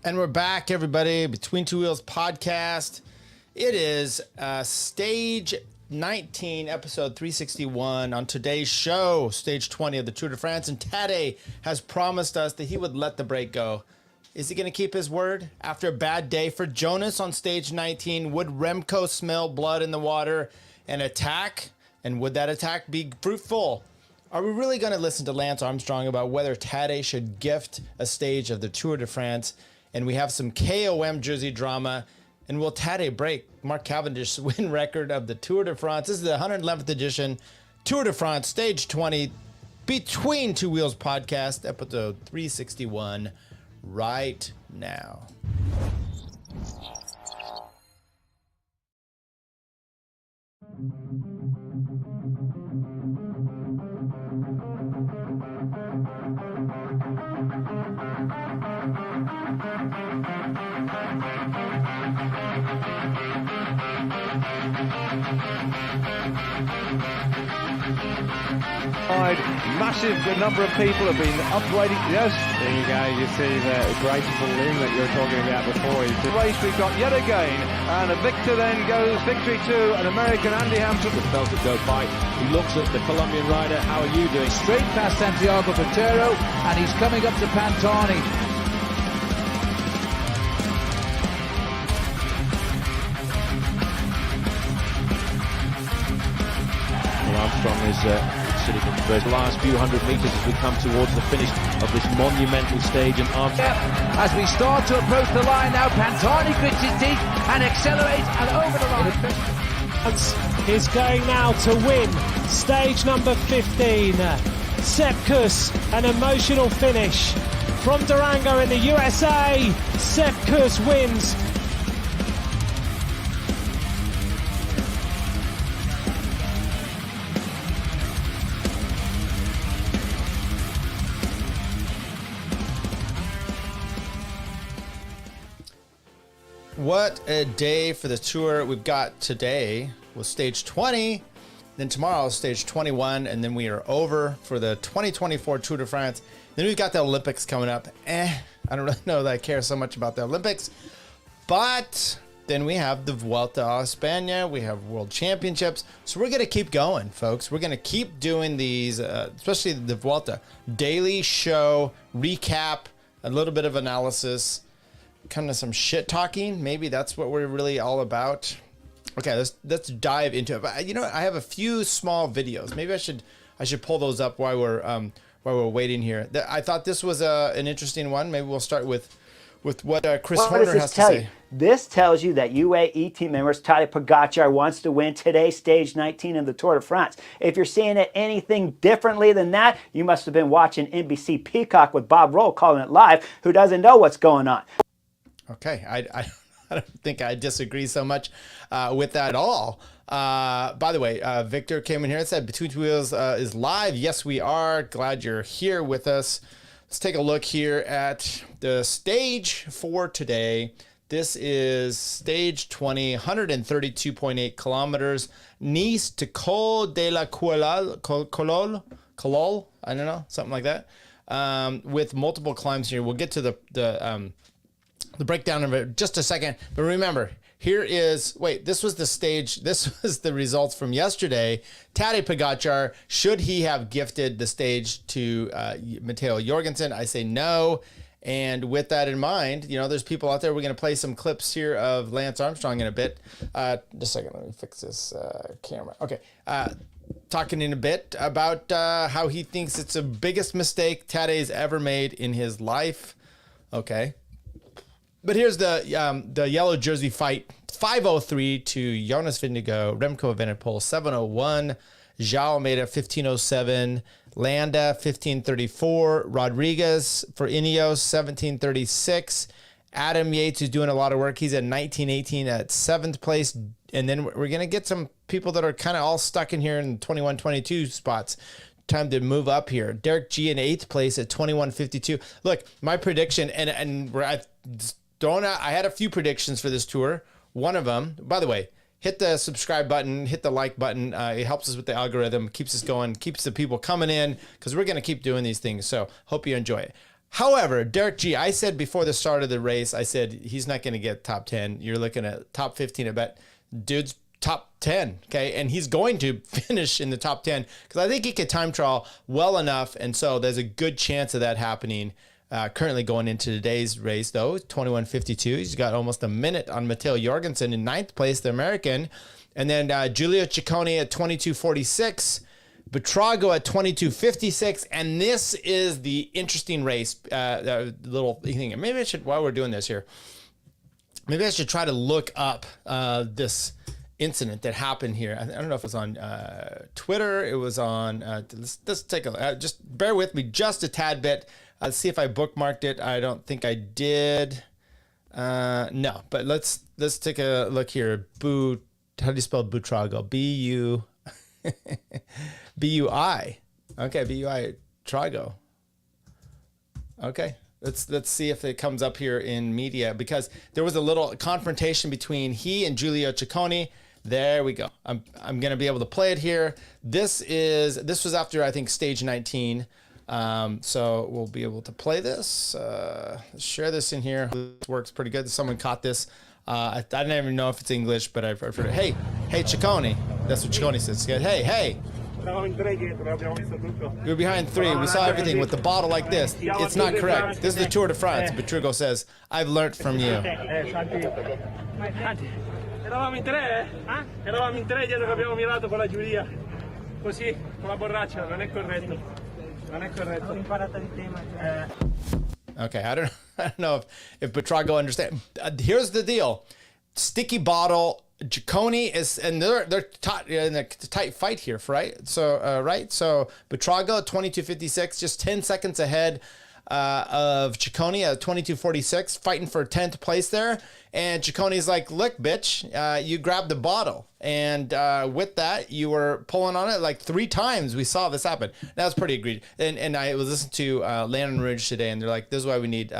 And we're back, everybody. Between Two Wheels podcast. It is stage 19, episode 361. On today's show, stage 20 of the Tour de France. And Tadej has promised us that he would let the break go. Is he going to keep his word? After a bad day for Jonas on stage 19, would Remco smell blood in the water and attack? And would that attack be fruitful? Are we really going to listen to Lance Armstrong about whether Tadej should gift a stage of the Tour de France? And we have some KOM jersey drama. And will Tadej break Mark Cavendish's win record of the Tour de France? This is the 111th edition Tour de France, stage 20, Between Two Wheels podcast, episode 361, right now. Massive number of people have been upgrading. Yes, there you go. You see the great balloon that you were talking about before. The race we've got yet again, and a victor then goes victory to an American, Andy Hampton. The belt would go by. He looks at the Colombian rider. How are you doing? Straight past Santiago Botero, and he's coming up to Pantani. Armstrong is sitting in the last few hundred meters as we come towards the finish of this monumental stage. And as we start to approach the line now, Pantani grits his teeth and accelerates and over the line. Is going now to win stage number 15. Sepp Kuss, an emotional finish from Durango in the USA. Sepp Kuss wins. What a day for the tour. We've got today was stage 20, then tomorrow is stage 21, and then we are over for the 2024 Tour de France. Then we've got the Olympics coming up. I don't really know that I care so much about the Olympics, but then we have the Vuelta a España, we have World Championships, so we're going to keep going, folks. We're going to keep doing these, especially the Vuelta, daily show, recap, a little bit of analysis, kind of some shit talking. Maybe that's what we're really all about. Okay, let's dive into it. But you know what? I have a few small videos. Maybe I should pull those up while we're waiting here. I thought this was an interesting one. Maybe we'll start with what Chris Horner has to say. This tells you that UAE team members Tadej Pogacar wants to win today's stage 19 of the Tour de France. If you're seeing it anything differently than that, you must have been watching NBC Peacock with Bob Roll calling it live, who doesn't know what's going on. Okay, I don't think I disagree so much with that at all. By the way, Victor came in here and said, Between Two Wheels is live. Yes, we are. Glad you're here with us. Let's take a look here at the stage for today. This is stage 20, 132.8 kilometers. Nice to Col de la Couillole, I don't know, something like that. With multiple climbs here. We'll get to the breakdown of it just a second, but remember, this was the stage, this was the results from yesterday. Tadej Pogacar, should he have gifted the stage to Matteo Jorgensen? I say no. And with that in mind, you know, there's people out there. We're going to play some clips here of Lance Armstrong in a bit. Just a second, let me fix this camera. Okay. Talking in a bit about how he thinks it's the biggest mistake Tadej's ever made in his life. Okay. But here's the yellow jersey fight. 5:03 to Jonas Vingegaard, Remco Evenepoel 7:01, João Almeida 15:07, Landa 15:34, Rodriguez for Ineos 17:36, Adam Yates, who's doing a lot of work, he's at 19:18 at 7th place, and then we're gonna get some people that are kind of all stuck in here in 21, 22 spots. Time to move up here. Derek G in 8th place at 21:52. Look, my prediction, and I had a few predictions for this tour. One of them, by the way, hit the subscribe button, hit the like button. It helps us with the algorithm, keeps us going, keeps the people coming in, because we're going to keep doing these things. So hope you enjoy it. However, Derek G, I said before the start of the race, I said he's not going to get top 10. You're looking at top 15. I bet dude's top 10. Okay. And he's going to finish in the top 10 because I think he could time trial well enough. And so there's a good chance of that happening. Currently going into today's race, though, 21:52. He's got almost a minute on Matteo Jorgensen in 9th place, the American. And then Giulio Ciccone at 22:46. Buitrago at 22:56, and this is the interesting race. Little thing. Maybe I should, while we're doing this here, maybe I should try to look up this incident that happened here. I don't know if it was on Twitter. It was on. Let's take a look. Just bear with me just a tad bit. Let's see if I bookmarked it. I don't think I did. No, but let's take a look here. How do you spell Buitrago? B-U-I. Okay, B-U-I, Trago. Okay, let's see if it comes up here in media, because there was a little confrontation between he and Giulio Ciccone. There we go. I'm gonna be able to play it here. This was after, I think, stage 19. So we'll be able to play this. Let's share this in here. This works pretty good. Someone caught this. I don't even know if it's English, but I've heard it. Hey, Ciccone. That's what Ciccone says. Hey. You're behind 3. We saw everything with the bottle like this. It's not correct. This is the Tour de France. Buitrago says, I've learned from you. Eravamo in 3, Eravamo in 3 dietro che abbiamo mirato con la giuria. Così, con la borraccia, non è corretto. Non è corretto. Ho imparato il tema. Okay, I don't know if Buitrago understands. Here's the deal. Sticky bottle. Ciccone is, and they're in a tight fight here, right? So, So Buitrago 22:56, just 10 seconds ahead of Ciccone at 22:46, fighting for 10th place there. And Ciccone's like, look, bitch, you grabbed the bottle. And with that, you were pulling on it like 3 times. We saw this happen. That was pretty egregious. And I was listening to Landon Rouge today, and they're like, this is why we need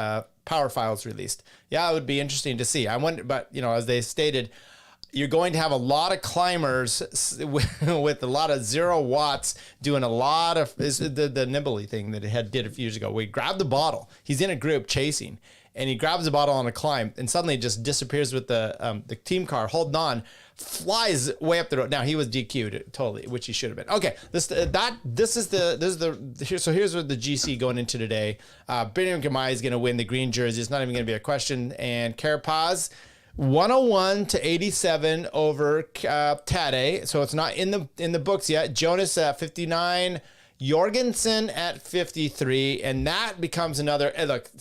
power files released. Yeah, it would be interesting to see. I wonder, but, as they stated, you're going to have a lot of climbers with a lot of 0 watts doing a lot of the nibbly thing that it did a few years ago. We grab the bottle. He's in a group chasing, and he grabs the bottle on a climb, and suddenly just disappears with the team car, holding on, flies way up the road. Now he was DQ'd totally, which he should have been. Okay, here's what the GC going into today. Biniam Girmay is going to win the green jersey. It's not even going to be a question. And Carapaz, 101-87 over Tadej, so it's not in the books yet. Jonas at 59, Jorgensen at 53, and that becomes another. Look,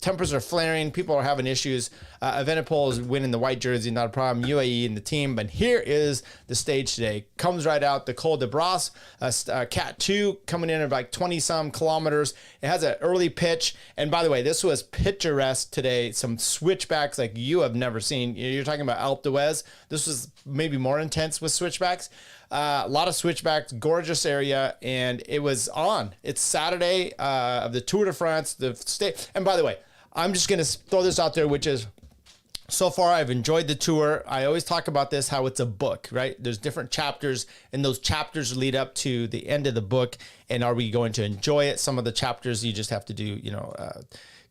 tempers are flaring. People are having issues. Evenepoel is winning the white jersey, not a problem. UAE in the team, but here is the stage today. Comes right out the Col de Bras, Cat 2 coming in at like 20-some kilometers. It has an early pitch, and by the way, this was picturesque today. Some switchbacks like you have never seen. You're talking about Alpe d'Huez. This was maybe more intense with switchbacks. A lot of switchbacks, gorgeous area, and it was on. It's Saturday of the Tour de France, the state. And by the way, I'm just going to throw this out there, which is, so far I've enjoyed the tour. I always talk about this, how it's a book, right? There's different chapters, and those chapters lead up to the end of the book. And are we going to enjoy it? Some of the chapters you just have to do,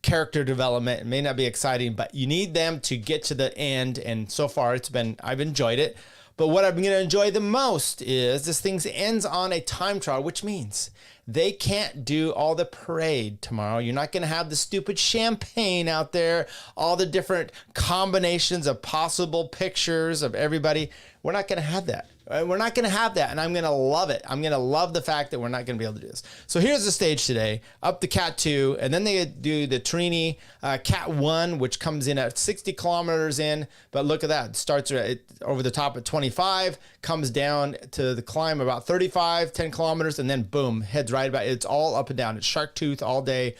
character development. It may not be exciting, but you need them to get to the end. And so far I've enjoyed it. But what I'm going to enjoy the most is this thing ends on a time trial, which means they can't do all the parade tomorrow. You're not going to have the stupid champagne out there, all the different combinations of possible pictures of everybody. We're not going to have that. We're not going to have that, and I'm going to love it. I'm going to love the fact that we're not going to be able to do this. So here's the stage today, up the Cat 2, and then they do the Trini Cat 1, which comes in at 60 kilometers in, but look at that. It starts over the top at 25, comes down to the climb about 35, 10 kilometers, and then boom, heads right about. It's all up and down. It's shark tooth all day,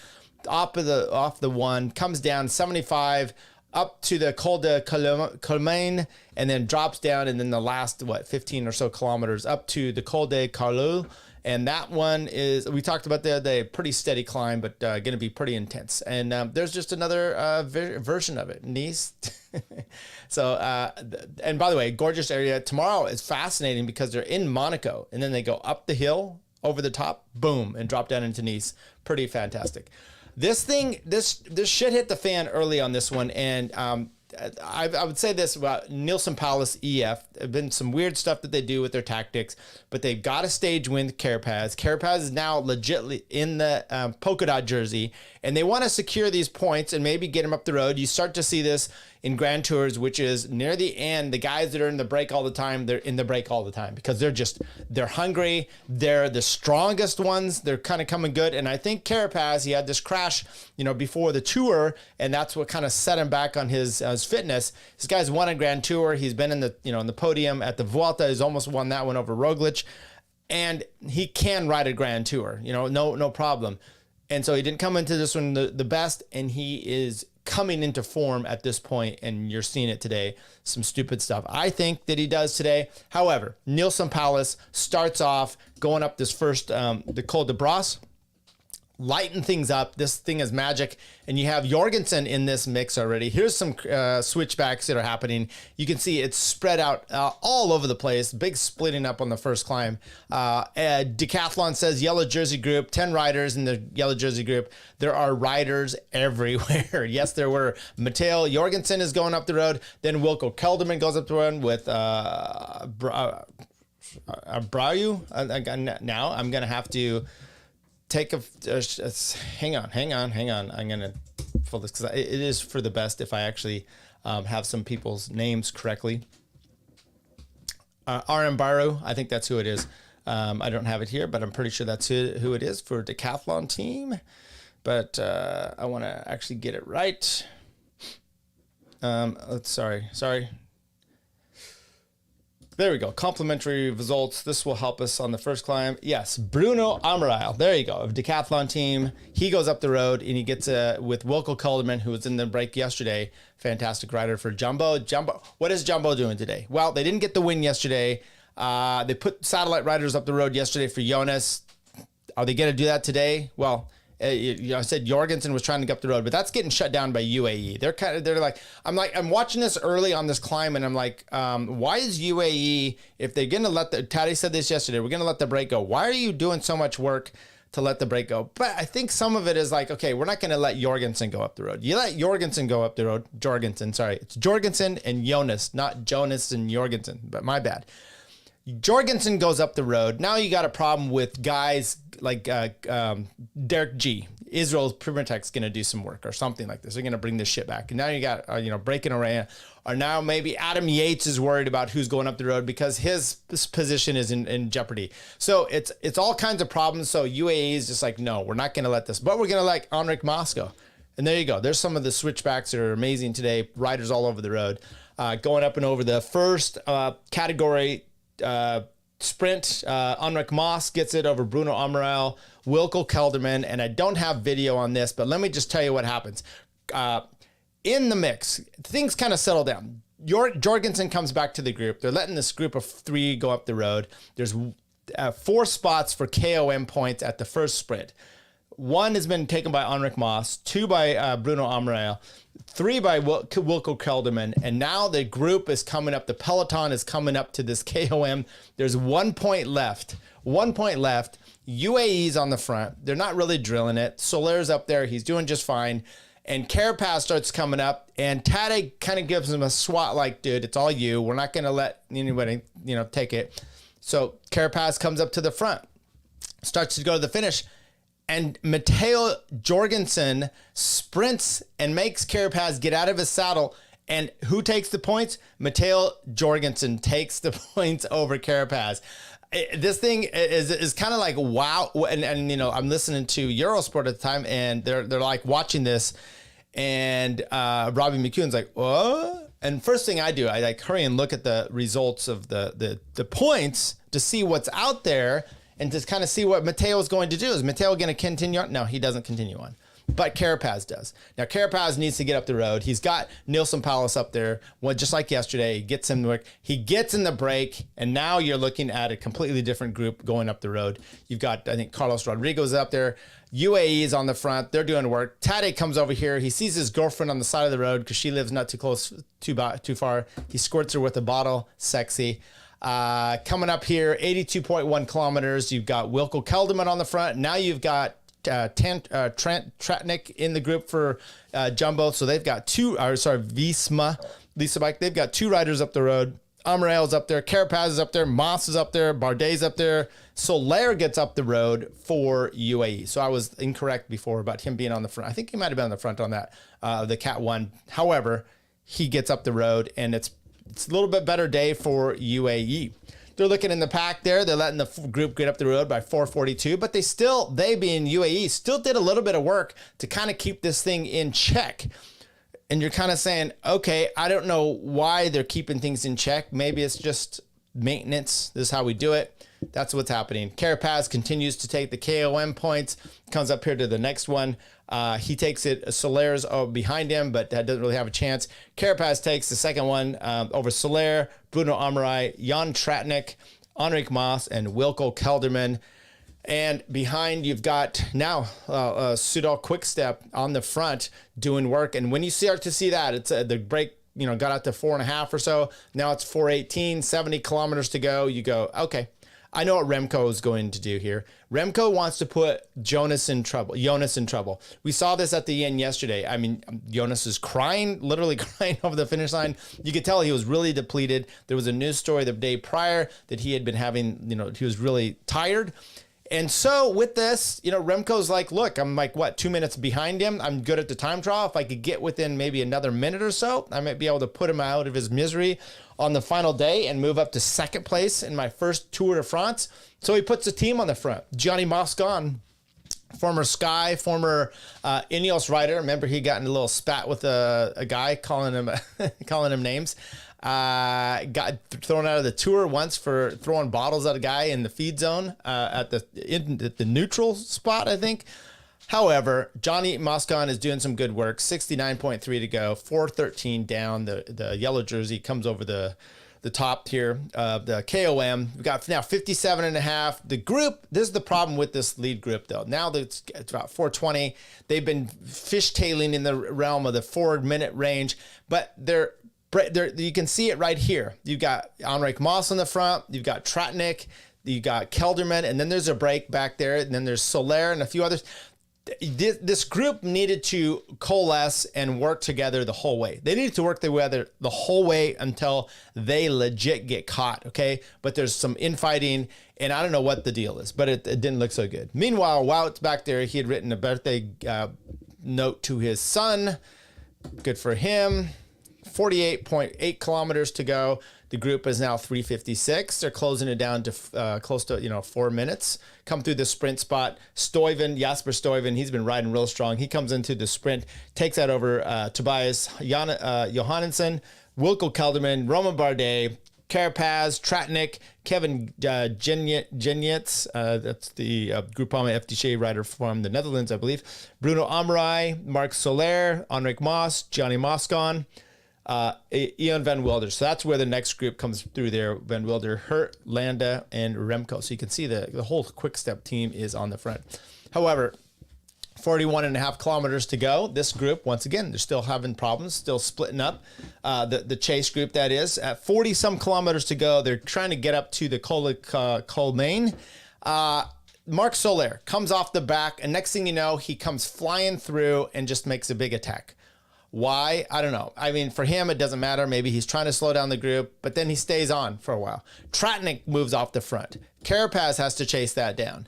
off the one, comes down 75, up to the Col de Colmaine, and then drops down, and then the last 15 or so kilometers up to the Col de Couillole. And that one is, we talked about the other day, pretty steady climb, but going to be pretty intense. And there's just another version of it, Nice. So, and by the way, gorgeous area. Tomorrow is fascinating because they're in Monaco, and then they go up the hill, over the top, boom, and drop down into Nice. Pretty fantastic. this shit hit the fan early on this one, and I would say this about Nielsen Palace EF. There have been some weird stuff that they do with their tactics, but they've got a stage win with Carapaz. Carapaz is now legitimately in the polka dot jersey, and they want to secure these points and maybe get him up the road. You start to see this in Grand Tours, which is near the end. The guys that are in the break all the time, they're in the break all the time because they're hungry. They're the strongest ones. They're kind of coming good. And I think Carapaz, he had this crash, before the tour, and that's what kind of set him back on his fitness. This guy's won a Grand Tour. He's been in the, in the podium at the Vuelta. He's almost won that one over Roglic, and he can ride a Grand Tour, no problem. And so he didn't come into this one the best, and he is coming into form at this point, and you're seeing it today. Some stupid stuff I think that he does today. However, Nielsen Palace starts off going up this first, the Col de Bras, lighten things up. This thing is magic, and you have Jorgensen in this mix already. Here's some switchbacks that are happening. You can see it's spread out all over the place. Big splitting up on the first climb. Decathlon says yellow jersey group, 10 riders in the yellow jersey group. There are riders everywhere. Yes, there were. Matteo Jorgensen is going up the road. Then Wilco Kelderman goes up the road with Brau. Now I'm going to have to take hang on. I'm going to pull this because it is for the best if I actually have some people's names correctly. RM Baru, I think that's who it is. I don't have it here, but I'm pretty sure that's who it is for Decathlon team. But I want to actually get it right. Sorry. There we go. Complimentary results. This will help us on the first climb. Yes, Bruno Amaral. There you go. Of Decathlon team. He goes up the road, and he gets with Wilco Kelderman, who was in the break yesterday. Fantastic rider for Jumbo. What is Jumbo doing today? Well, they didn't get the win yesterday. They put satellite riders up the road yesterday for Jonas. Are they going to do that today? Well, I said Jorgensen was trying to get up the road, but that's getting shut down by UAE. I'm watching this early on this climb, and I'm like, why is UAE, if they're going to Tadej said this yesterday, we're going to let the break go. Why are you doing so much work to let the break go? But I think some of it is like, okay, we're not going to let Jorgensen go up the road. You let Jorgensen go up the road. It's Jorgensen and Jonas, not Jonas and Jorgensen, but my bad. Jorgensen goes up the road. Now you got a problem with guys like Derek G. Israel's Primatech's going to do some work or something like this. They're going to bring this shit back. And now you got, Breaking Array. Or now maybe Adam Yates is worried about who's going up the road because his position is in jeopardy. So it's all kinds of problems. So UAE is just like, no, we're not going to let this. But we're going to let Enric Mas go. And there you go. There's some of the switchbacks that are amazing today. Riders all over the road. Going up and over the first category sprint, Enric Mas gets it over Bruno Amaral, Wilco Kelderman, and I don't have video on this, but let me just tell you what happens. In the mix, things kind of settle down. Jorgensen comes back to the group. They're letting this group of 3 go up the road. There's 4 spots for KOM points at the first sprint. 1 has been taken by Enric Mas, 2 by Bruno Amaral, 3 by Wilco Kelderman, and now the group is coming up. The peloton is coming up to this KOM. There's 1 point left. 1 point left. UAE's on the front. They're not really drilling it. Soler's up there. He's doing just fine. And Carapaz starts coming up, and Tadej kind of gives him a swat like, dude, it's all you. We're not going to let anybody, take it. So Carapaz comes up to the front, starts to go to the finish. And Matteo Jorgensen sprints and makes Carapaz get out of his saddle. And who takes the points? Matteo Jorgensen takes the points over Carapaz. This thing is kind of like, wow. And I'm listening to Eurosport at the time, and they're like watching this. And Robbie McEwen's like, what? And first thing I do, I like hurry and look at the results of the points to see what's out there. And to kind of see what Matteo is going to do. Is Matteo going to continue on? No, he doesn't continue on. But Carapaz does. Now, Carapaz needs to get up the road. He's got Nielsen Palace up there. Well, just like yesterday, he gets him to work. He gets in the break, and now you're looking at a completely different group going up the road. You've got, I think, Carlos Rodrigo's up there. UAE is on the front. They're doing work. Tadej comes over here. He sees his girlfriend on the side of the road because she lives not too close, too far. He squirts her with a bottle. Sexy. Coming up here, 82.1 kilometers. You've got Wilco Kelderman on the front. Now you've got Trent Tratnik in the group for Jumbo. So they've got Visma Bike. They've got 2 riders up the road. Amrail's up there, Carapaz is up there, Moss is up there, Bardet's up there. Soler gets up the road for UAE. So I was incorrect before about him being on the front. I think he might have been on the front on that, the Cat 1. However, he gets up the road, and it's a little bit better day for UAE. They're looking in the pack there. They're letting the group get up the road by 4:42, but they being UAE, still did a little bit of work to kind of keep this thing in check. And you're kind of saying, okay, I don't know why they're keeping things in check. Maybe it's just maintenance. This is how we do it. That's what's happening. Carapaz continues to take the KOM points, comes up here to the next one. He takes it. Soler's behind him, but doesn't really have a chance. Carapaz takes the second one over Soler, Bruno Amarai, Jan Tratnik, Enric Mas, and Wilco Kelderman. And behind, you've got now Soudal Quickstep on the front doing work. And when you start to see that, it's the break, got out to 4.5 or so. Now it's 4:18, 70 kilometers to go. You go, okay, I know what Remco is going to do here. Remco wants to put Jonas in trouble. We saw this at the end yesterday. I mean, Jonas is literally crying over the finish line. You could tell he was really depleted. There was a news story the day prior that he had been having, he was really tired. And so with this, Remco's like, look, I'm like, 2 minutes behind him. I'm good at the time trial. If I could get within maybe another minute or so, I might be able to put him out of his misery on the final day and move up to second place in my first Tour de France. So he puts the team on the front. Gianni Moscon, former Sky, former Ineos rider. Remember, he got in a little spat with a guy calling him names. Got thrown out of the Tour once for throwing bottles at a guy in the feed zone at the neutral spot, I think. However, Johnny Moscon is doing some good work. 69.3 to go, 4:13 down. The yellow jersey comes over the top here of the KOM. We've got now 57.5. The group, this is the problem with this lead group, though. Now that it's about 4:20, they've been fishtailing in the realm of the 4-minute range, but you can see it right here. You've got Enric Mas on the front. You've got Tratnik. You've got Kelderman. And then there's a break back there. And then there's Soler and a few others. This group needed to coalesce and work together the whole way. They needed to work together the whole way until they legit get caught, okay? But there's some infighting, and I don't know what the deal is, but it didn't look so good. Meanwhile, Wout's back there. He had written a birthday note to his son. Good for him. 48.8 kilometers to go. The group is now 3:56. They're closing it down to close to 4 minutes. Come through the sprint spot. Jasper Stuyven, he's been riding real strong. He comes into the sprint, takes that over Tobias Johannesson, Wilco Kelderman, Roman Bardet, Carapaz, Tratnik, Kevin Genetz, that's the Groupama FDJ rider from the Netherlands, I believe. Bruno Amarai, Marc Soler, Enric Mas, Gianni Moscon, Ian Van Wilder. So that's where the next group comes through there. Van Wilder, Hurt, Landa, and Remco. So you can see the whole Quick Step team is on the front. However, 41.5 kilometers to go. This group, once again, they're still having problems, still splitting up. The chase group, that is. At 40-some kilometers to go, they're trying to get up to the Colmaine. Marc Soler comes off the back, and next thing you know, he comes flying through and just makes a big attack. Why? I don't know. I mean, for him, it doesn't matter. Maybe he's trying to slow down the group, but then he stays on for a while. Tratnik moves off the front. Carapaz has to chase that down.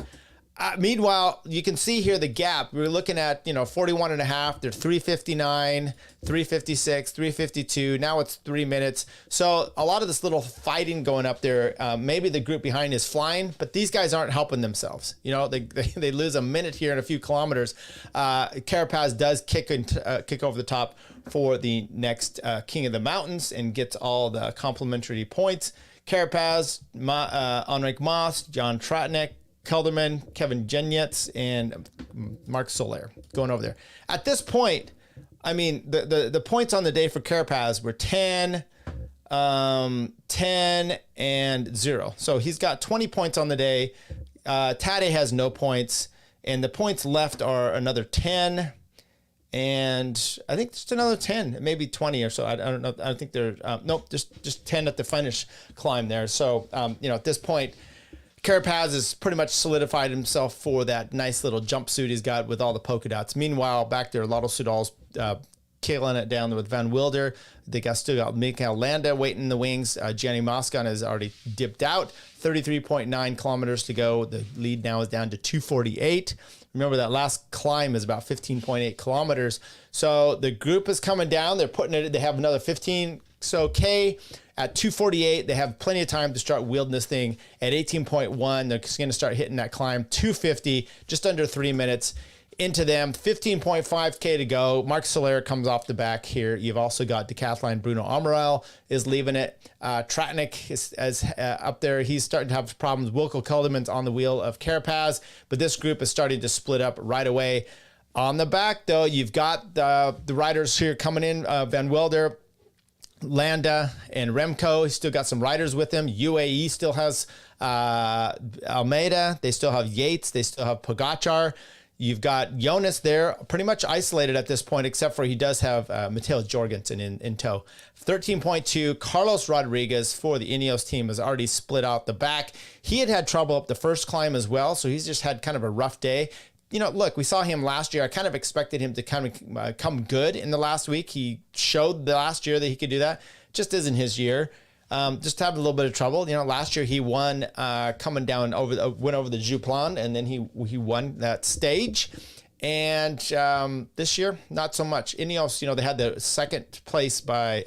Meanwhile, you can see here the gap. We're looking at, 41.5. They're 3:59, 3:56, 3:52. Now it's 3 minutes. So a lot of this little fighting going up there. Maybe the group behind is flying, but these guys aren't helping themselves. They lose a minute here and a few kilometers. Carapaz does kick over the top for the next King of the Mountains and gets all the complimentary points. Carapaz, Enric Mas, John Tratnik, Kelderman, Kevin Genetz, and Marc Soler going over there. At this point, I mean, the points on the day for Carapaz were 10, 10, and 0. So he's got 20 points on the day. Tadej has no points, and the points left are another 10, and I think just another 10, maybe 20 or so. I don't know. I think they're nope, just 10 at the finish climb there. So at this point, Carapaz has pretty much solidified himself for that nice little jumpsuit he's got with all the polka dots. Meanwhile, back there, Lotto Soudal's killing it down with Van Wilder. They still got Mikael Landa waiting in the wings. Gianni Moscon has already dipped out. 33.9 kilometers to go. The lead now is down to 248. Remember that last climb is about 15.8 kilometers. So the group is coming down. They're putting it. They have another 15 so K at 248. They have plenty of time to start wielding this thing at 18.1. They're going to start hitting that climb 250, just under 3 minutes into them. 15.5K to go. Marc Soler comes off the back here. You've also got decathlon Bruno Amaral is leaving it. Tratnik is up there. He's starting to have problems. Wilco Kelderman's on the wheel of Carapaz, but this group is starting to split up right away. On the back, though, you've got the riders here coming in. Van Wilder, Landa, and Remco. He's still got some riders with him. UAE still has Almeida. They still have Yates. They still have Pogacar. You've got Jonas there, pretty much isolated at this point, except for he does have Matteo Jorgensen in tow. 13.2, Carlos Rodriguez for the Ineos team has already split out the back. He had trouble up the first climb as well, so he's just had kind of a rough day. You know, look, we saw him last year. I kind of expected him to kind of come good in the last week. He showed the last year that he could do that. Just isn't his year. Just having a little bit of trouble. You know, last year he won coming down went over the Jouplan, and then he won that stage. And this year, not so much. Ineos, you know, they had the second place by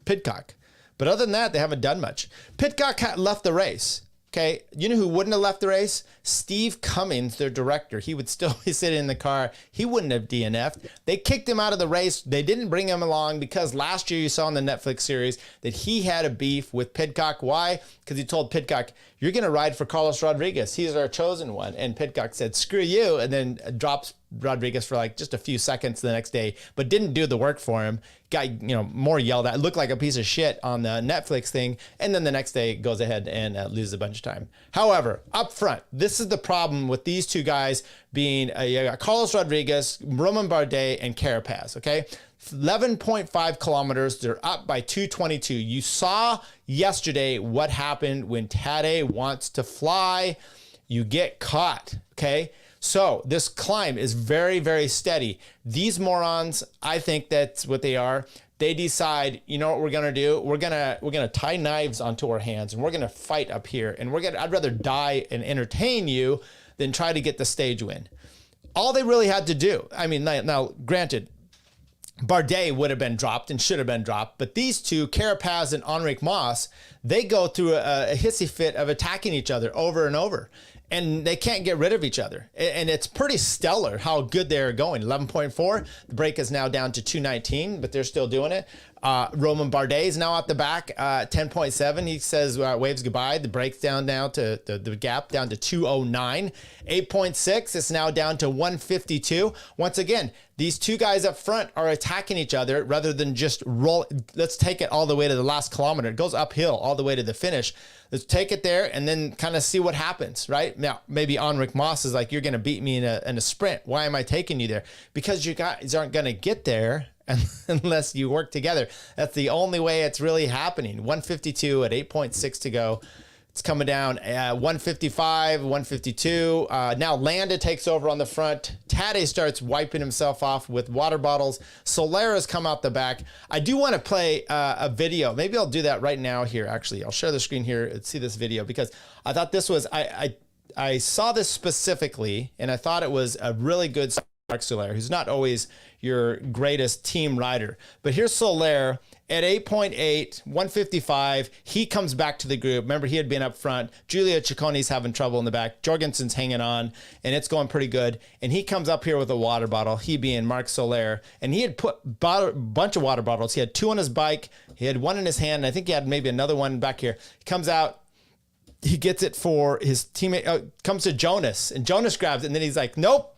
Pidcock. But other than that, they haven't done much. Pidcock left the race. Okay, you know who wouldn't have left the race? Steve Cummings, their director. He would still be sitting in the car. He wouldn't have DNF'd. They kicked him out of the race. They didn't bring him along because last year you saw in the Netflix series that he had a beef with Pidcock. Why? Because he told Pidcock, you're going to ride for Carlos Rodriguez. He's our chosen one. And Pidcock said, screw you, and then drops Rodriguez for like just a few seconds the next day, but didn't do the work for him. Got, you know, more yelled at, looked like a piece of shit on the Netflix thing, and then the next day goes ahead and loses a bunch of time. However, up front, this is the problem with these two guys being Carlos Rodriguez, Romain Bardet, and Carapaz, okay? 11.5 kilometers, they're up by 222. You saw yesterday what happened when Tadej wants to fly. You get caught, okay? So this climb is very, very steady. These morons, I think that's what they are. They decide, you know what we're gonna do? We're gonna tie knives onto our hands and we're gonna fight up here. And I'd rather die and entertain you than try to get the stage win. All they really had to do, I mean, now granted, Bardet would have been dropped and should have been dropped, but these two, Carapaz and Enric Mas, they go through a hissy fit of attacking each other over and over. And they can't get rid of each other. And it's pretty stellar how good they're going. 11.4, the break is now down to 219, but they're still doing it. Romain Bardet is now at the back, 10.7. He says, waves goodbye. The break's down now to the gap down to 209. 8.6, it's now down to 152. Once again, these two guys up front are attacking each other rather than just roll. Let's take it all the way to the last kilometer. It goes uphill all the way to the finish. Let's take it there and then kind of see what happens, right? Now, maybe Enric Mas is like, you're going to beat me in a sprint. Why am I taking you there? Because you guys aren't going to get there unless you work together. That's the only way it's really happening. 152 at 8.6 to go. It's coming down 155, 152. Now Landa takes over on the front. Tadej starts wiping himself off with water bottles. Solera's come out the back. I do want to play a video. Maybe I'll do that right now here, actually. I'll share the screen here and see this video because I thought this was, I saw this specifically and I thought it was a really good Marc Soler, who's not always your greatest team rider. But here's Soler at 8.8, 155. He comes back to the group. Remember, he had been up front. Giulio Cicconi's having trouble in the back. Jorgensen's hanging on, and it's going pretty good. And he comes up here with a water bottle, he being Marc Soler. And he had put a bunch of water bottles. He had two on his bike. He had one in his hand. And I think he had maybe another one back here. He comes out. He gets it for his teammate. Comes to Jonas, and Jonas grabs it, and then he's like, nope.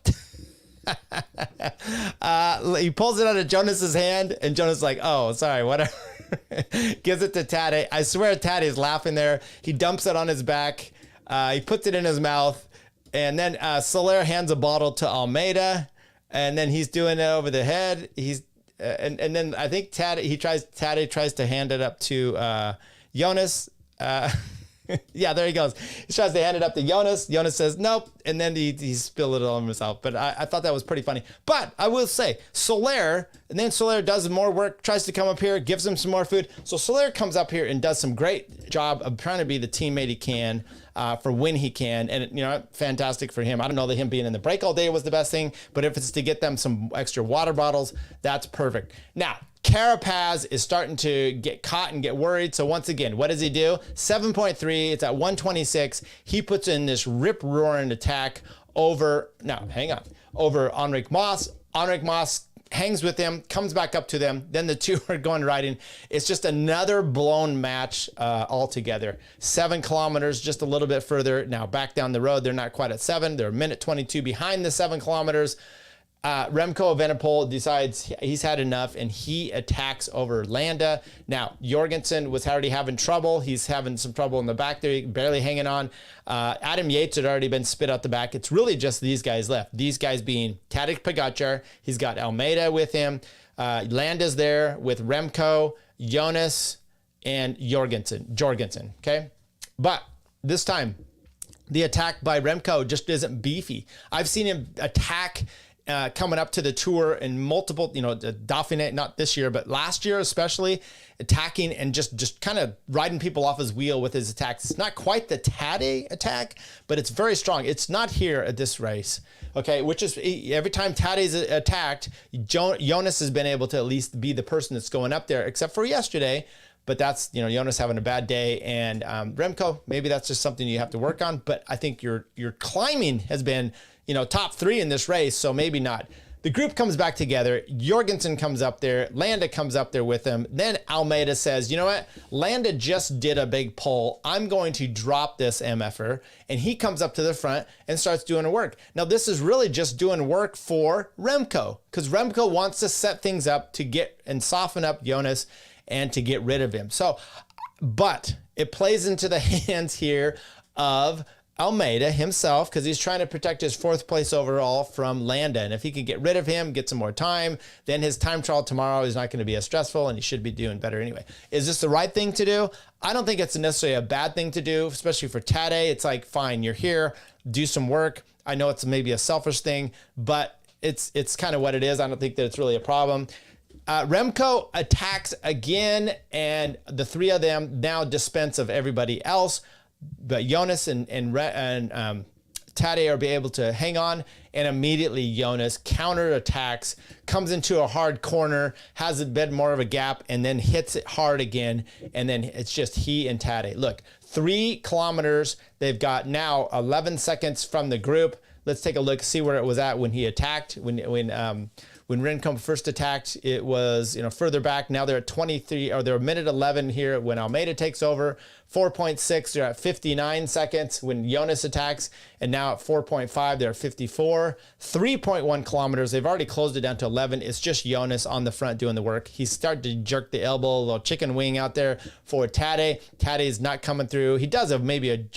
He pulls it out of Jonas's hand, and Jonas is like, oh, sorry, whatever. Gives it to Tadej. I swear Tadej's laughing there. He dumps it on his back. He puts it in his mouth, and then Soler hands a bottle to Almeida, and then he's doing it over the head. He's and then I think Tadej tries to hand it up to Jonas. Yeah, there he goes. He tries to hand it up to Jonas. Jonas says nope, and then he spilled it on himself. But I thought that was pretty funny. But I will say, Soler, and then Soler does more work, tries to come up here, gives him some more food. So Soler comes up here and does some great job of trying to be the teammate he can for when he can. And, you know, fantastic for him. I don't know that him being in the break all day was the best thing, but if it's to get them some extra water bottles, that's perfect. Now, Carapaz is starting to get caught and get worried. So once again, what does he do? 7.3, it's at 126. He puts in this rip-roaring attack over Enric Mas. Enric Mas hangs with him, comes back up to them. Then the two are going riding. It's just another blown match altogether. 7 kilometers, just a little bit further. Now back down the road, they're not quite at 7. They're a minute 22 behind the 7 kilometers. Remco Evenepoel decides he's had enough and he attacks over Landa. Now, Jorgensen was already having trouble. He's having some trouble in the back there, barely hanging on. Adam Yates had already been spit out the back. It's really just these guys left. These guys being Tadej Pogacar. He's got Almeida with him. Landa's there with Remco, Jonas, and Jorgensen, okay? But this time, the attack by Remco just isn't beefy. I've seen him attack coming up to the Tour in multiple, you know, the Dauphiné, not this year, but last year especially, attacking and just kind of riding people off his wheel with his attacks. It's not quite the Tadej attack, but it's very strong. It's not here at this race, okay, which is every time Tadej's attacked, Jonas has been able to at least be the person that's going up there, except for yesterday. But that's, you know, Jonas having a bad day, and Remco, maybe that's just something you have to work on. But I think your climbing has been, you know, top 3 in this race, so maybe not. The group comes back together. Jorgensen comes up there. Landa comes up there with him. Then Almeida says, you know what? Landa just did a big pull. I'm going to drop this MFer. And he comes up to the front and starts doing the work. Now, this is really just doing work for Remco, because Remco wants to set things up to get and soften up Jonas and to get rid of him. So, but it plays into the hands here of Almeida himself, because he's trying to protect his 4th place overall from Landa. And if he can get rid of him, get some more time, then his time trial tomorrow is not going to be as stressful and he should be doing better anyway. Is this the right thing to do? I don't think it's necessarily a bad thing to do, especially for Tadej. It's like, fine, you're here, do some work. I know it's maybe a selfish thing, but it's kind of what it is. I don't think that it's really a problem. Remco attacks again, and the 3 of them now dispense of everybody else. But Jonas and Tadej are be able to hang on, and immediately Jonas counterattacks, comes into a hard corner, has a bit more of a gap, and then hits it hard again. And then it's just he and Tadej. Look, 3 kilometers. They've got now 11 seconds from the group. Let's take a look, see where it was at when he attacked. When Remco first attacked, it was, you know, further back. Now they're at 23, or they're a minute 11 here when Almeida takes over. 4.6, they're at 59 seconds when Jonas attacks. And now at 4.5, they're at 54. 3.1 kilometers, they've already closed it down to 11. It's just Jonas on the front doing the work. He's starting to jerk the elbow, a little chicken wing out there for Tadej. Tadej is not coming through. He does have maybe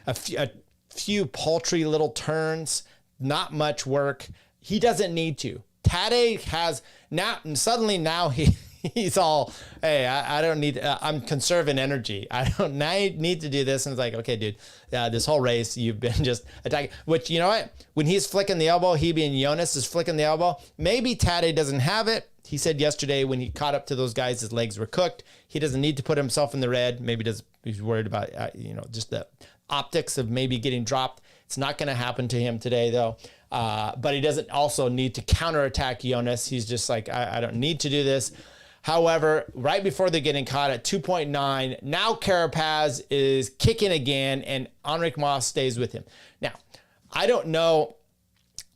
a few paltry little turns, not much work. He doesn't need to. Tadej has now, and suddenly now he's all, hey, I don't need, I'm conserving energy. I don't need to do this. And it's like, okay, dude, this whole race, you've been just attacking, which, you know what? When he's flicking the elbow, he being Jonas is flicking the elbow. Maybe Tadej doesn't have it. He said yesterday when he caught up to those guys, his legs were cooked. He doesn't need to put himself in the red. Maybe he's worried about, you know, just the optics of maybe getting dropped. It's not going to happen to him today, though. But he doesn't also need to counterattack Jonas. He's just like, I don't need to do this. However, right before they're getting caught at 2.9, now Carapaz is kicking again, and Enric Mas stays with him. Now, I don't know.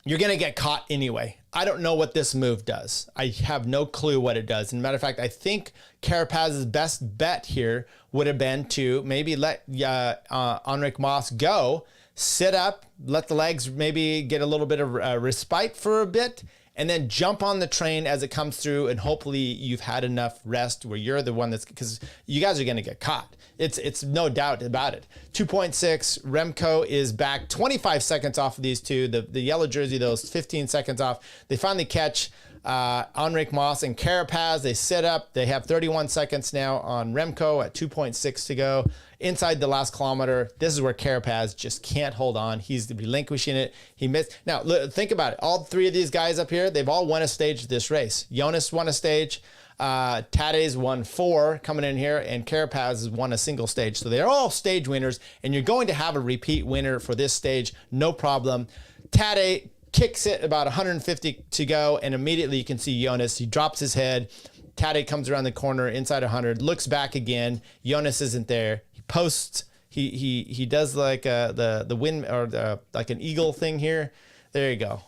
You're going to get caught anyway. I don't know what this move does. I have no clue what it does. As a matter of fact, I think Carapaz's best bet here would have been to maybe let Enric Mas go, sit up, let the legs maybe get a little bit of respite for a bit, and then jump on the train as it comes through, and hopefully you've had enough rest where you're the one that's, because you guys are going to get caught. It's no doubt about it. 2.6, Remco is back 25 seconds off of these two. The yellow jersey, those 15 seconds off. They finally catch Enric Mas and Carapaz, they sit up. They have 31 seconds now on Remco at 2.6 to go. Inside the last kilometer, this is where Carapaz just can't hold on. He's relinquishing it. He missed. Now, look, think about it. All three of these guys up here, they've all won a stage this race. Jonas won a stage. Tadej won 4 coming in here, and Carapaz has won a single stage. So they're all stage winners, and you're going to have a repeat winner for this stage, no problem. Tadej kicks it about 150 to go, and immediately you can see Jonas. He drops his head. Tadej comes around the corner inside 100, looks back again. Jonas isn't there. He posts. He does like the wind or like an eagle thing here. There you go.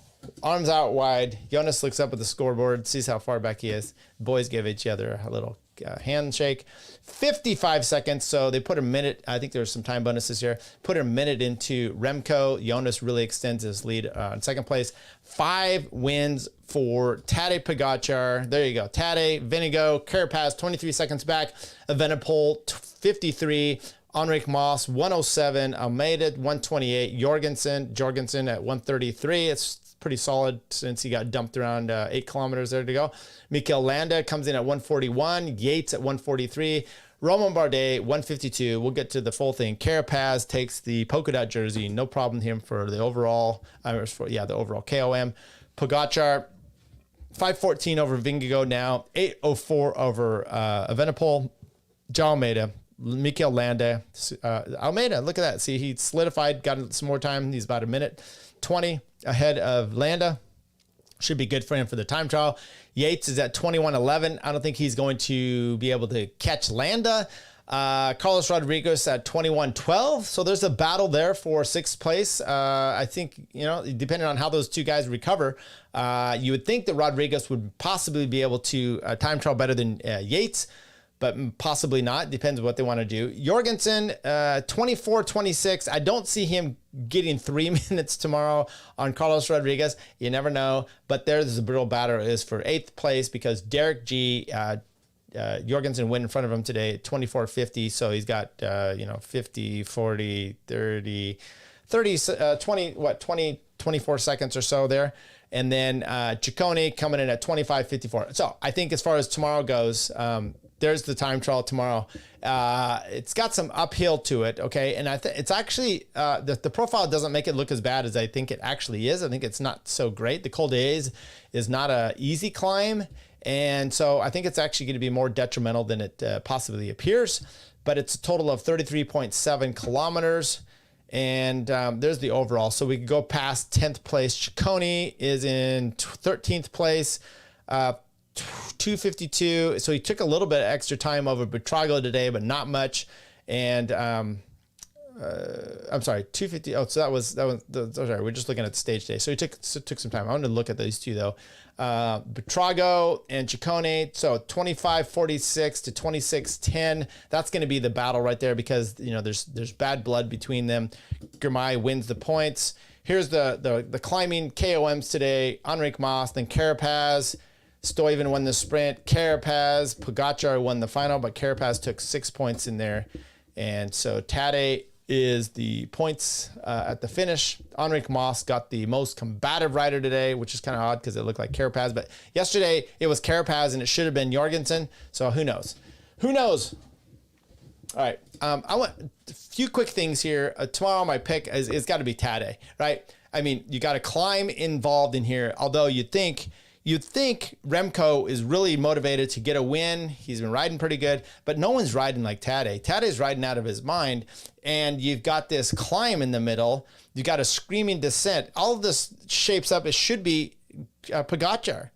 Arms out wide. Jonas looks up at the scoreboard, sees how far back he is. Boys give each other a little handshake. 55 seconds, so they put a minute. I think there's some time bonuses here. Put a minute into Remco. Jonas really extends his lead in second place. 5 wins for Tadej Pogacar. There you go. Tadej, Vinigo, Carapaz, 23 seconds back. Evenepoel, 53. Enric Mas, 107. Almeida, 128. Jorgensen at 133. It's pretty solid since he got dumped around 8 kilometers there to go. Mikel Landa comes in at 141. Yates at 143. Romain Bardet, 152. We'll get to the full thing. Carapaz takes the polka dot jersey. No problem him for the overall, the overall KOM. Pogacar, 5:14 over Vingegaard now. 8:04 over Evenepoel. João Almeida. Mikel Landa. Almeida, look at that. See, he solidified, got some more time. He's about a minute 20 ahead of Landa. Should be good for him for the time trial. Yates is at 21:11. I don't think he's going to be able to catch Landa. Carlos Rodriguez at 21:12. So there's a battle there for 6th place. I think, depending on how those two guys recover, you would think that Rodriguez would possibly be able to time trial better than Yates, but possibly not. Depends on what they want to do. Jorgensen, 24:26. I don't see him getting 3 minutes tomorrow on Carlos Rodriguez. You never know. But there's the brutal battle is for 8th place because Derek G. Jorgensen went in front of him today at 24:50. So he's got 50, 40, 30, 24 seconds or so there. And then Ciccone coming in at 25:54. So I think as far as tomorrow goes, there's the time trial tomorrow. It's got some uphill to it, okay? And it's actually, the profile doesn't make it look as bad as I think it actually is. I think it's not so great. The Col d'Aise is not an easy climb. And so I think it's actually going to be more detrimental than it possibly appears. But it's a total of 33.7 kilometers. And there's the overall. So we could go past 10th place. Ciccone is in 13th place. 252. So he took a little bit of extra time over Buitrago today, but not much. And I'm sorry, 250. Oh, so that was sorry. We're just looking at the stage day. So he took some time. I wanted to look at these two though. Buitrago and Ciccone. So 25:46 to 26:10. That's going to be the battle right there because there's bad blood between them. Girmay wins the points. Here's the climbing KOMs today. Enric Mas, then Carapaz. Stuyven won the sprint. Carapaz, Pogacar won the final, but Carapaz took 6 points in there. And so Tadej is the points at the finish. Enric Mas got the most combative rider today, which is kind of odd because it looked like Carapaz. But yesterday it was Carapaz and it should have been Jorgensen. So who knows? Who knows? All right. I want a few quick things here. Tomorrow my pick is got to be Tadej, right? I mean, you got a climb involved in here, although you'd think Remco is really motivated to get a win. He's been riding pretty good, but no one's riding like Tadej. Tadej's riding out of his mind, and you've got this climb in the middle. You've got a screaming descent. All of this shapes up. It should be Pogacar,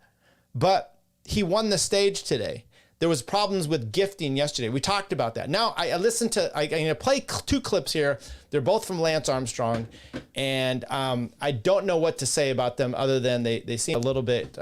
but he won the stage today. There was problems with gifting yesterday. We talked about that. Now I'm going to play 2 clips here. They're both from Lance Armstrong, and I don't know what to say about them other than they seem a little bit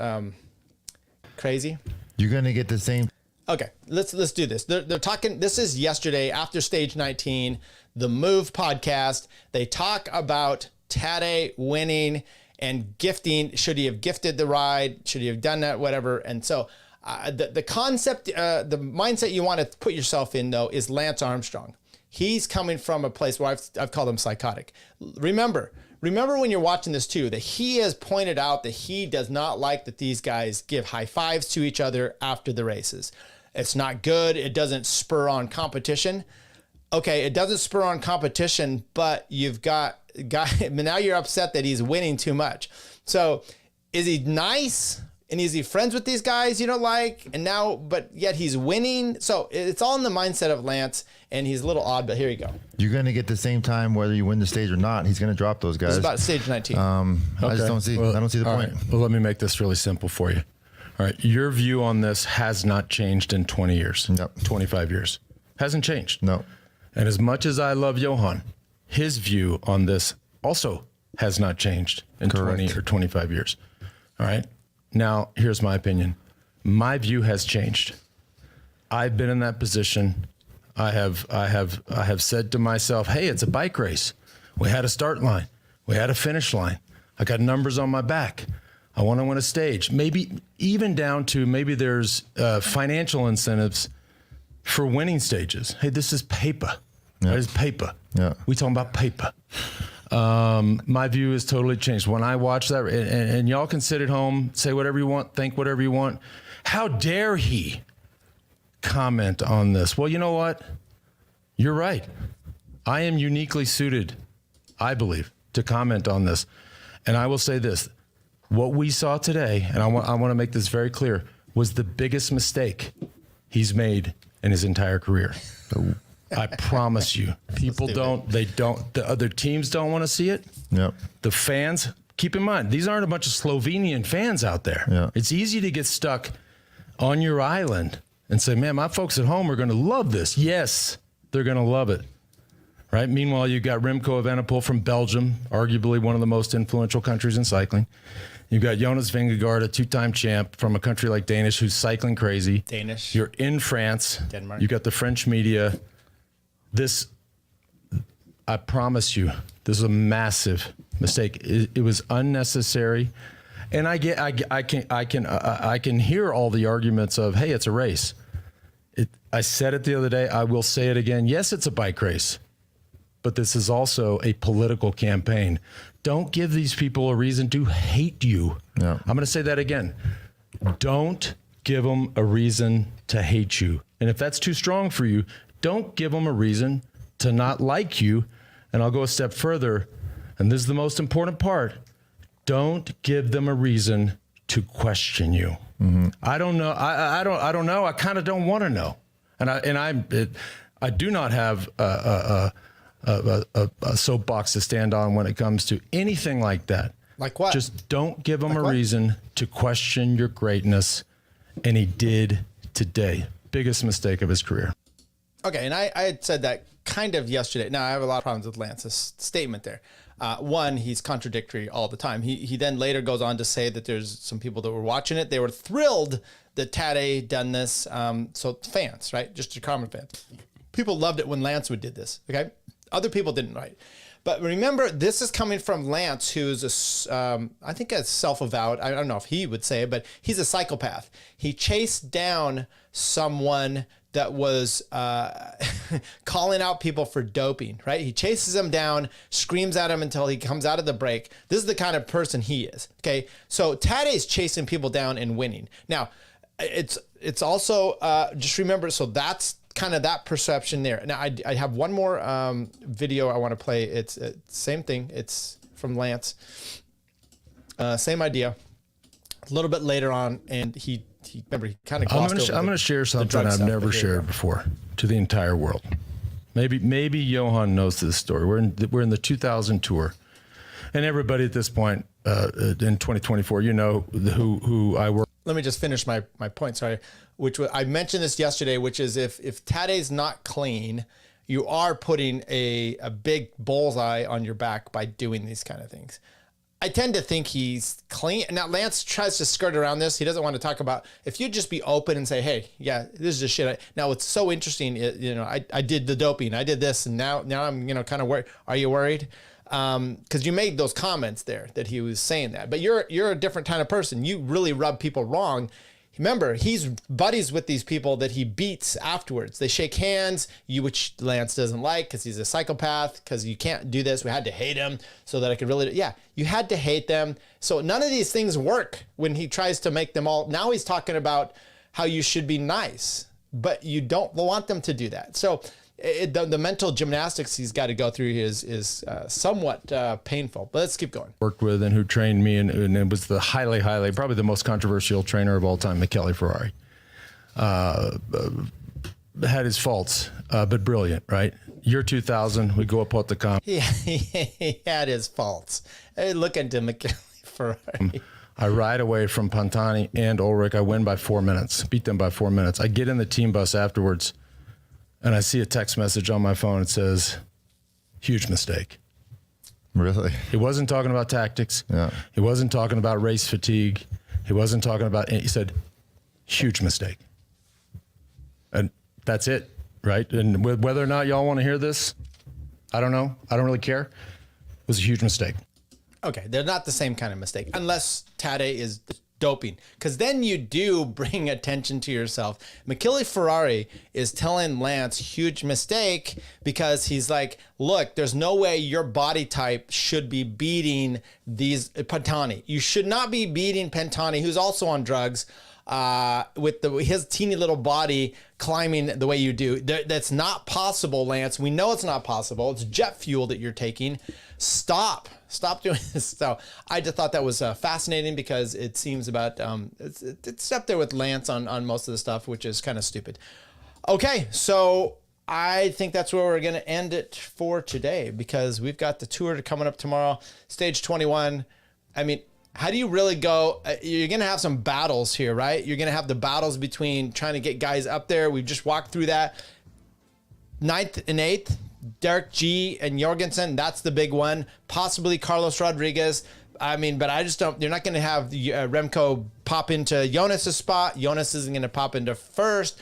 crazy. You're going to get the same. Okay, let's do this. They're talking. This is yesterday after stage 19, the Move podcast. They talk about Tadej winning and gifting. Should he have gifted the ride? Should he have done that? Whatever. And so. The concept, the mindset you want to put yourself in, though, is Lance Armstrong. He's coming from a place where I've called him psychotic. Remember, remember when you're watching this too, that he has pointed out that he does not like that these guys give high fives to each other after the races. It's not good. It doesn't spur on competition. Okay, it doesn't spur on competition, but you've got now you're upset that he's winning too much. So is he nice? And is he friends with these guys you don't like? And now, but yet he's winning. So it's all in the mindset of Lance, and he's a little odd, but here you go. You're going to get the same time whether you win the stage or not. He's going to drop those guys. It's about stage 19. I just don't see. I don't see the point. Right. Well, let me make this really simple for you. All right, your view on this has not changed in 20 years. Nope. 25 years. Hasn't changed. No. And as much as I love Johan, his view on this also has not changed in 20 or 25 years. All right. Now, here's my opinion. My view has changed. I've been in that position. I have said to myself, hey, it's a bike race. We had a start line. We had a finish line. I got numbers on my back. I want to win a stage. Maybe even down to maybe there's financial incentives for winning stages. Hey, this is paper. Yeah. It's paper. Yeah. We talking about paper. My view has totally changed. When I watch that, and y'all can sit at home, say whatever you want, think whatever you want. How dare he comment on this? Well, you know what? You're right. I am uniquely suited, I believe, to comment on this. And I will say this. What we saw today, and I want to make this very clear, was the biggest mistake he's made in his entire career. I promise you. People the other teams don't want to see it. Yep. The fans, keep in mind, these aren't a bunch of Slovenian fans out there. Yeah. It's easy to get stuck on your island and say, man, my folks at home are going to love this. Yes, they're going to love it. Right? Meanwhile, you've got Remco Evenepoel from Belgium, arguably one of the most influential countries in cycling. You've got Jonas Vingegaard, a two-time champ from a country like Danish who's cycling crazy. Danish. You're in France. Denmark. You've got the French media. This, I promise you, this is a massive mistake. It was unnecessary, and I can hear all the arguments of, hey, it's a race. I said it the other day. I will say it again. Yes, it's a bike race, but this is also a political campaign. Don't give these people a reason to hate you. No. I'm going to say that again. Don't give them a reason to hate you, and if that's too strong for you, don't give them a reason to not like you. And I'll go a step further. And this is the most important part. Don't give them a reason to question you. Mm-hmm. I don't know. I don't know. I kind of don't want to know. And I do not have a soapbox to stand on when it comes to anything like that. Like what? Just don't give them a reason to question your greatness. And he did today. Biggest mistake of his career. Okay, and I had said that kind of yesterday. Now, I have a lot of problems with Lance's statement there. One, he's contradictory all the time. He then later goes on to say that there's some people that were watching it. They were thrilled that Tadej done this. So fans, right? Just your common fans. People loved it when Lance did this, okay? Other people didn't, right? But remember, this is coming from Lance, who's I think a self-avowed, I don't know if he would say it, but he's a psychopath. He chased down someone that was calling out people for doping, right? He chases them down, screams at him until he comes out of the break. This is the kind of person he is, okay? So Tadej's chasing people down and winning. Now, it's also, just remember, so that's kind of that perception there. Now, I have one more video I want to play. It's same thing. It's from Lance. Same idea. A little bit later on, and he kind of glossed over. I'm going to share something I've never shared before to the entire world. Maybe Johan knows this story. We're in the 2000 tour, and everybody at this point in 2024, you know who I work. Let me just finish my point. Sorry, which was, I mentioned this yesterday, which is if Tadej's not clean, you are putting a big bullseye on your back by doing these kind of things. I tend to think he's clean. Now, Lance tries to skirt around this. He doesn't want to talk about, if you just be open and say, hey, yeah, this is just shit. Now, what's so interesting, I did the doping. I did this, and now I'm, kind of worried. Are you worried? Because you made those comments there that he was saying that. But you're a different kind of person. You really rub people wrong. remember, he's buddies with these people that he beats afterwards. They shake hands, which Lance doesn't like because he's a psychopath, because you can't do this. We had to hate him so that I could really, yeah, you had to hate them. So none of these things work when he tries to make them all. Now he's talking about how you should be nice, but you don't want them to do that. So the mental gymnastics he's got to go through is somewhat painful. But let's keep going. Worked with and who trained me, and it was the highly, probably the most controversial trainer of all time, Michele Ferrari. Had his faults, but brilliant, right? Year 2000, we go up at the comp. Yeah, he had his faults. Hey, look into Michele Ferrari. I ride away from Pantani and Ulrich. I win by 4 minutes, beat them by 4 minutes. I get in the team bus afterwards, and I see a text message on my phone. It says, huge mistake. Really? He wasn't talking about tactics. Yeah. He wasn't talking about race fatigue. He wasn't talking about, he said, huge mistake. And that's it, right? And whether or not y'all want to hear this, I don't know. I don't really care. It was a huge mistake. Okay, they're not the same kind of mistake, unless Tadej is doping, because then you do bring attention to yourself. Michele Ferrari is telling Lance huge mistake because he's like, look, there's no way your body type should be beating these Pantani. You should not be beating Pantani, who's also on drugs, with his teeny little body climbing the way you do. That's not possible, Lance. We know it's not possible. It's jet fuel that you're taking. Stop doing this. So I just thought that was fascinating, because it seems about it's up there with Lance on most of the stuff, which is kind of stupid. Okay, so I think that's where we're going to end it for today, because we've got the tour coming up tomorrow, stage 21. I mean, how do you really go? You're going to have some battles here, right? You're going to have the battles between trying to get guys up there. We've just walked through that. 9th and 8th. Derek G and Jorgensen, that's the big one. Possibly Carlos Rodriguez. I mean, but I just don't. You're not going to have Remco pop into Jonas's spot. Jonas isn't going to pop into first.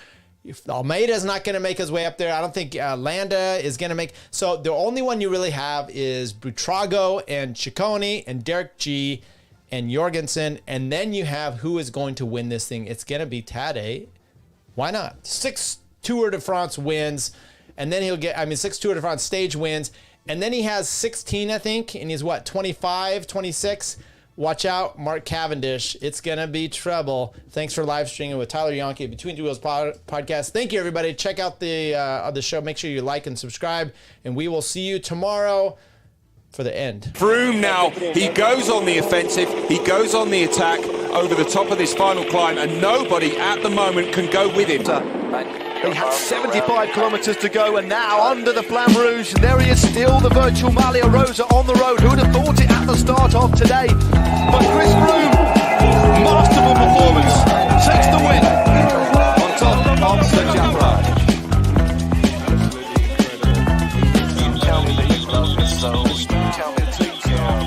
Almeida's not going to make his way up there. I don't think Landa is going to make. So the only one you really have is Buitrago and Ciccone and Derek G and Jorgensen. And then you have who is going to win this thing. It's going to be Tadej. Why not? 6 Tour de France wins. And then he'll get, 6 Tour de France stage wins. And then he has 16, I think. And he's what, 25, 26? Watch out, Mark Cavendish. It's going to be trouble. Thanks for live streaming with Tyler Yonke, Between Two Wheels podcast. Thank you, everybody. Check out the show. Make sure you like and subscribe. And we will see you tomorrow for the end. Froome now, he goes on the offensive. He goes on the attack over the top of this final climb. And nobody at the moment can go with him. He had 75 kilometres to go, and now under the Flamme Rouge, and there he is still, the virtual Maglia Rosa on the road. Who would have thought it at the start of today? But Chris Froome